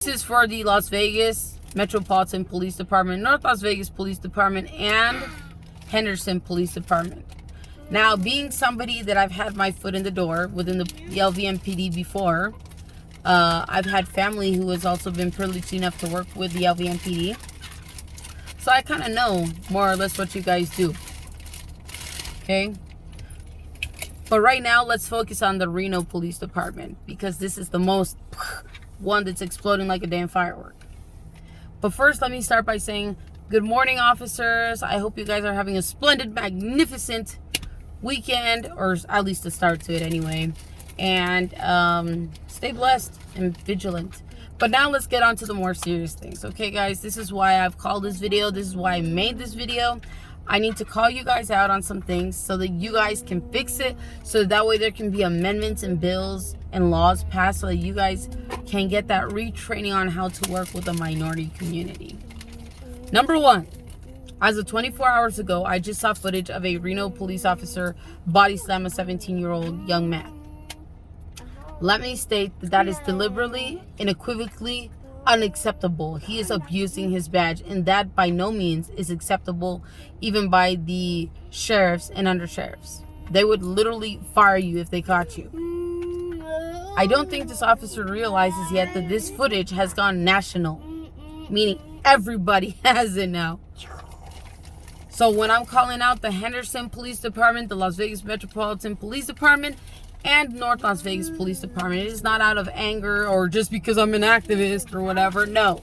This is for the Las Vegas Metropolitan Police Department, North Las Vegas Police Department, and Henderson Police Department. Now, being somebody that I've had my foot in the door within the LVMPD before, I've had family who has also been privileged enough to work with the LVMPD. So I kind of know more or less what you guys do. Okay? But right now, let's focus on the Reno Police Department, because this is the most one that's exploding like a damn firework. But first, let me start by saying good morning, officers. I hope you guys are having a splendid, magnificent weekend, or at least a start to it anyway. And stay blessed and vigilant. But now let's get on to the more serious things. Okay, guys, this is why I've called this video. This is why I made this video. I need to call you guys out on some things so that you guys can fix it, so that way there can be amendments and bills and laws passed so that you guys can get that retraining on how to work with the minority community. Number one, as of 24 hours ago, I just saw footage of a Reno police officer body slam a 17-year-old young man. Let me state that that is deliberately and unequivocally unacceptable. He is abusing his badge, and that by no means is acceptable even by the sheriffs and undersheriffs. They would literally fire you if they caught you. I don't think this officer realizes yet that this footage has gone national, meaning everybody has it now. So when I'm calling out the Henderson Police Department, the Las Vegas Metropolitan Police Department, and North Las Vegas Police Department, it is not out of anger or just because I'm an activist or whatever. No,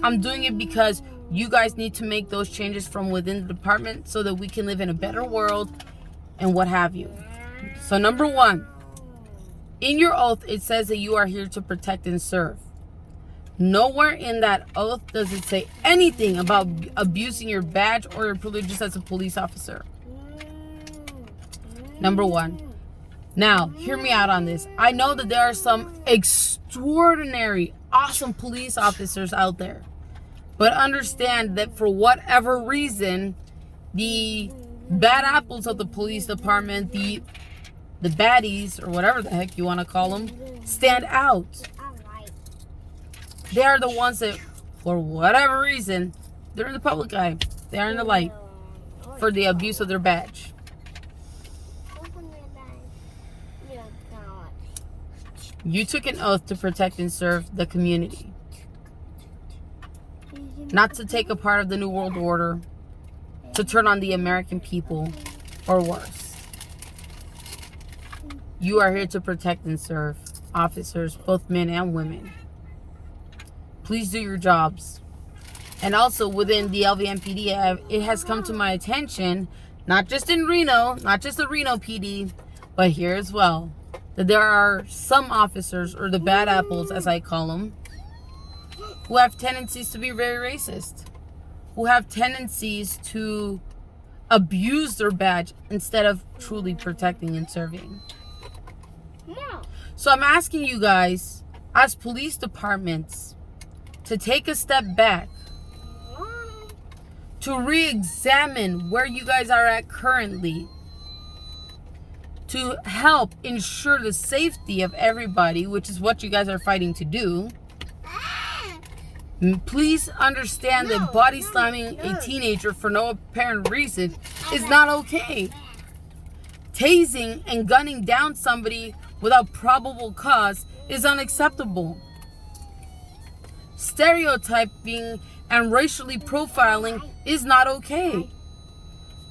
I'm doing it because you guys need to make those changes from within the department so that we can live in a better world and what have you. So number one, in your oath, it says that you are here to protect and serve. Nowhere in that oath does it say anything about abusing your badge or your privileges as a police officer. Number one. Now, hear me out on this. I know that there are some extraordinary, awesome police officers out there. But understand that for whatever reason, the bad apples of the police department, the baddies, or whatever the heck you want to call them, stand out. They are the ones that, for whatever reason, they're in the public eye. They are in the light for the abuse of their badge. You took an oath to protect and serve the community. Not to take a part of the New World Order, to turn on the American people, or worse. You are here to protect and serve officers, both men and women. Please do your jobs. And also within the LVMPD, it has come to my attention, not just in Reno, not just the Reno PD, but here as well, that there are some officers, or the bad apples as I call them, who have tendencies to be very racist, who have tendencies to abuse their badge instead of truly protecting and serving. So I'm asking you guys, as police departments, to take a step back, to re-examine where you guys are at currently, to help ensure the safety of everybody, which is what you guys are fighting to do. Please understand that body slamming a teenager for no apparent reason is not okay. Tasing and gunning down somebody without probable cause is unacceptable. Stereotyping and racially profiling is not okay.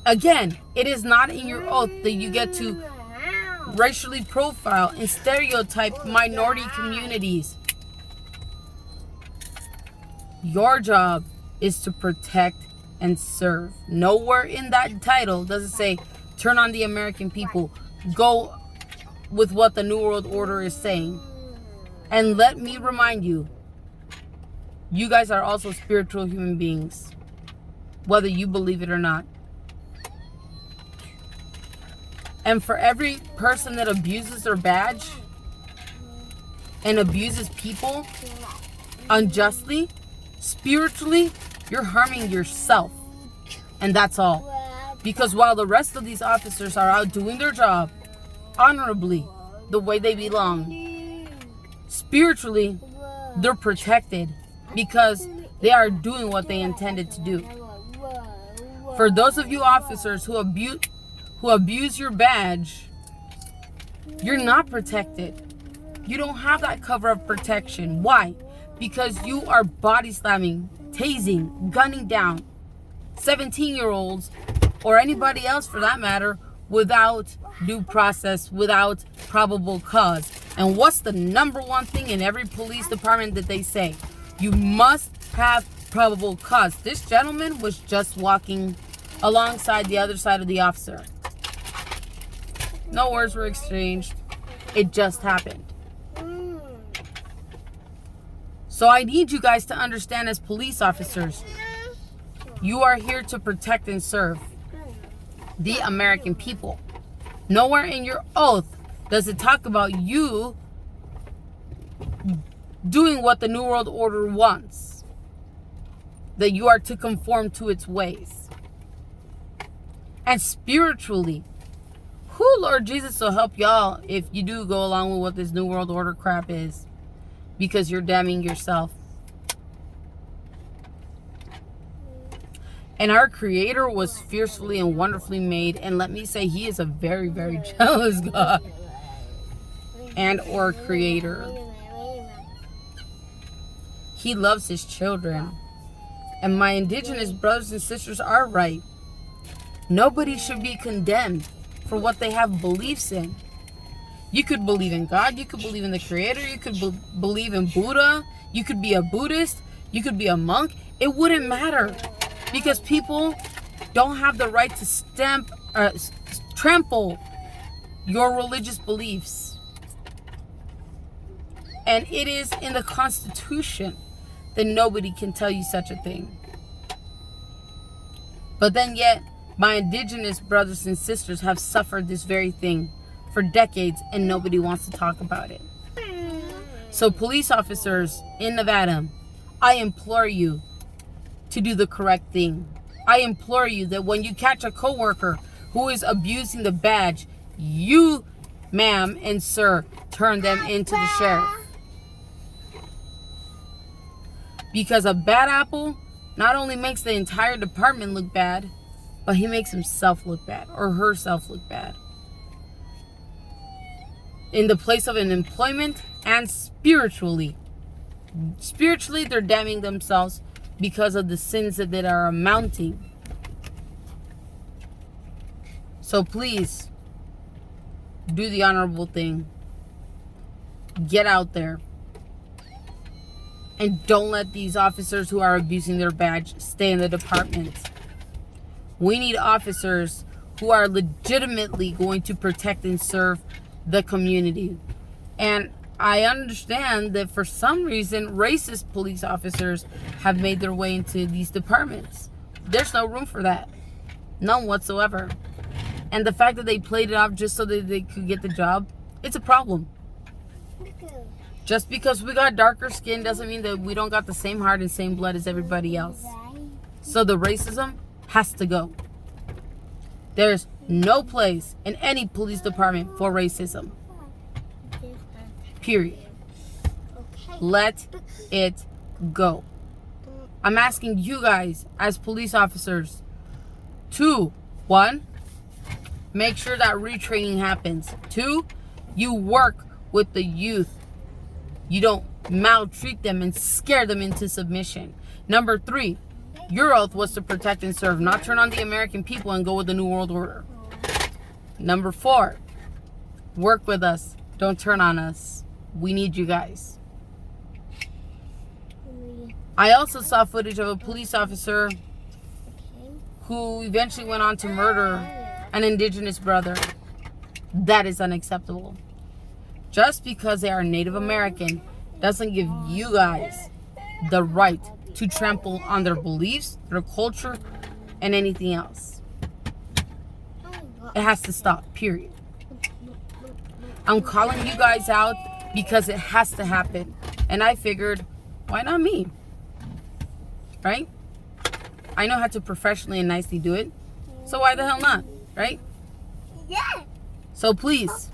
Again, it is not in your oath that you get to racially profile and stereotype minority communities. Your job is to protect and serve. Nowhere in that title does it say turn on the American people. Go with what the New World Order is saying. And let me remind you, you guys are also spiritual human beings, whether you believe it or not. And for every person that abuses their badge and abuses people unjustly, spiritually, you're harming yourself. And that's all. Because while the rest of these officers are out doing their job honorably, the way they belong, spiritually, they're protected because they are doing what they intended to do. For those of you officers who abuse your badge, you're not protected. You don't have that cover of protection. Why? Because you are body slamming, tasing, gunning down 17-year-olds or anybody else for that matter without due process, without probable cause. And what's the number one thing in every police department that they say? You must have probable cause. This gentleman was just walking alongside the other side of the officer. No words were exchanged. It just happened. So I need you guys to understand, as police officers, you are here to protect and serve the American people. Nowhere in your oath does it talk about you doing what the New World Order wants, that you are to conform to its ways. And spiritually, who, Lord Jesus, will help y'all if you do go along with what this New World Order crap is, because you're damning yourself. And our Creator was fiercely and wonderfully made, and let me say, He is a very, very jealous God and or Creator. He loves His children. And my indigenous brothers and sisters are right. Nobody should be condemned for what they have beliefs in. You could believe in God, you could believe in the Creator, you could believe in Buddha, you could be a Buddhist, you could be a monk. It wouldn't matter, because people don't have the right to trample your religious beliefs. And it is in the Constitution that nobody can tell you such a thing. But then yet, my indigenous brothers and sisters have suffered this very thing for decades, and nobody wants to talk about it. So police officers in Nevada, I implore you to do the correct thing. I implore you that when you catch a coworker who is abusing the badge, you, ma'am and sir, turn them into the sheriff. Because a bad apple not only makes the entire department look bad, but he makes himself look bad, or herself look bad, in the place of an employment. And spiritually, they're damning themselves because of the sins that are amounting. So please, do the honorable thing. Get out there. And don't let these officers who are abusing their badge stay in the department. We need officers who are legitimately going to protect and serve the community. And I understand that for some reason, racist police officers have made their way into these departments. There's no room for that. None whatsoever. And the fact that they played it off just so that they could get the job, it's a problem. Just because we got darker skin doesn't mean that we don't got the same heart and same blood as everybody else. So the racism has to go. There's no place in any police department for racism. Period. Let it go. I'm asking you guys as police officers to, 1, make sure that retraining happens. 2, you work with the youth. You don't maltreat them and scare them into submission. Number 3, your oath was to protect and serve, not turn on the American people and go with the New World Order. Number 4, work with us. Don't turn on us. We need you guys. I also saw footage of a police officer who eventually went on to murder an indigenous brother. That is unacceptable. Just because they are Native American doesn't give you guys the right to trample on their beliefs, their culture, and anything else. It has to stop, period. I'm calling you guys out because it has to happen. And I figured, why not me? Right? I know how to professionally and nicely do it. So why the hell not? Right? Yeah. So please,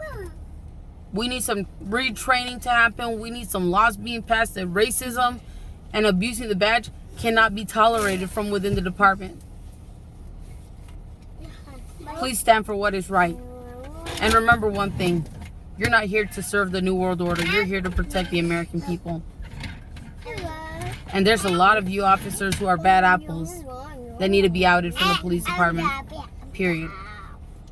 We need some retraining to happen. We need some laws being passed that racism and abusing the badge cannot be tolerated from within the department. Please stand for what is right. And remember one thing. You're not here to serve the New World Order. You're here to protect the American people. And there's a lot of you officers who are bad apples that need to be outed from the police department. Period.